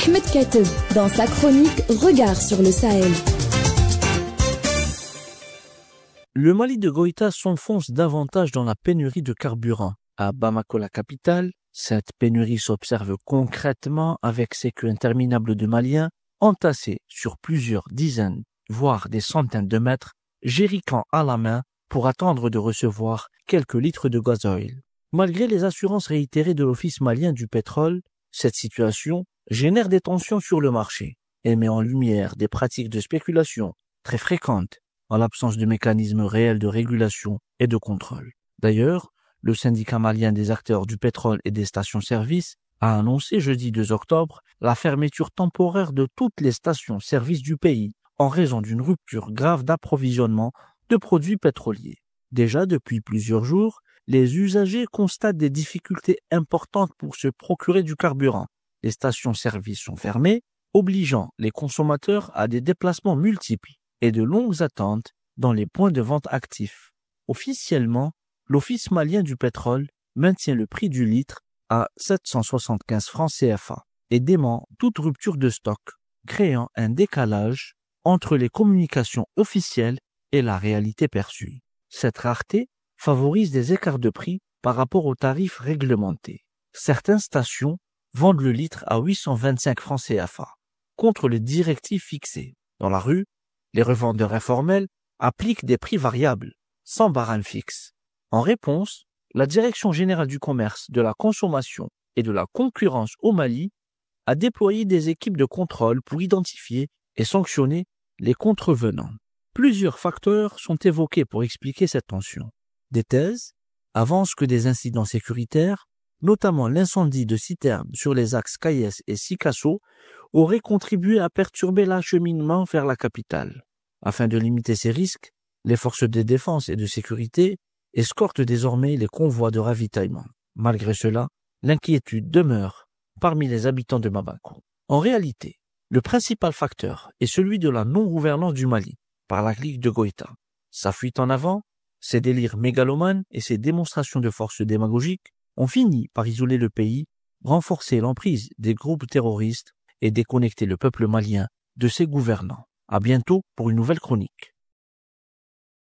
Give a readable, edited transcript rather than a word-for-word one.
Ahmed Kateb, dans sa chronique Regard sur le Sahel. Le Mali de Goïta s'enfonce davantage dans la pénurie de carburant. À Bamako, la capitale, cette pénurie s'observe concrètement avec ces queues interminables de Maliens entassés sur plusieurs dizaines, voire des centaines de mètres, jerrycans à la main pour attendre de recevoir quelques litres de gasoil. Malgré les assurances réitérées de l'Office malien du pétrole, cette situation génère des tensions sur le marché et met en lumière des pratiques de spéculation très fréquentes en l'absence de mécanismes réels de régulation et de contrôle. D'ailleurs, le syndicat malien des acteurs du pétrole et des stations-service a annoncé jeudi 2 octobre la fermeture temporaire de toutes les stations-service du pays en raison d'une rupture grave d'approvisionnement de produits pétroliers. Déjà depuis plusieurs jours, les usagers constatent des difficultés importantes pour se procurer du carburant. Les stations-service sont fermées, obligeant les consommateurs à des déplacements multiples et de longues attentes dans les points de vente actifs. Officiellement, l'Office malien du pétrole maintient le prix du litre à 775 francs CFA et dément toute rupture de stock, créant un décalage entre les communications officielles et la réalité perçue. Cette rareté favorise des écarts de prix par rapport aux tarifs réglementés. Certaines stations vendent le litre à 825 francs CFA, contre les directives fixées. Dans la rue, les revendeurs informels appliquent des prix variables, sans barème fixe. En réponse, la Direction générale du commerce, de la consommation et de la concurrence au Mali a déployé des équipes de contrôle pour identifier et sanctionner les contrevenants. Plusieurs facteurs sont évoqués pour expliquer cette tension. Des thèses avancent que des incidents sécuritaires, notamment l'incendie de citernes sur les axes Kayes et Sikasso, auraient contribué à perturber l'acheminement vers la capitale. Afin de limiter ces risques, les forces de défense et de sécurité escortent désormais les convois de ravitaillement. Malgré cela, l'inquiétude demeure parmi les habitants de Bamako. En réalité, le principal facteur est celui de la non-gouvernance du Mali par la clique de Goïta. Sa fuite en avant, ses délires mégalomanes et ses démonstrations de force démagogique ont fini par isoler le pays, renforcer l'emprise des groupes terroristes et déconnecter le peuple malien de ses gouvernants. À bientôt pour une nouvelle chronique.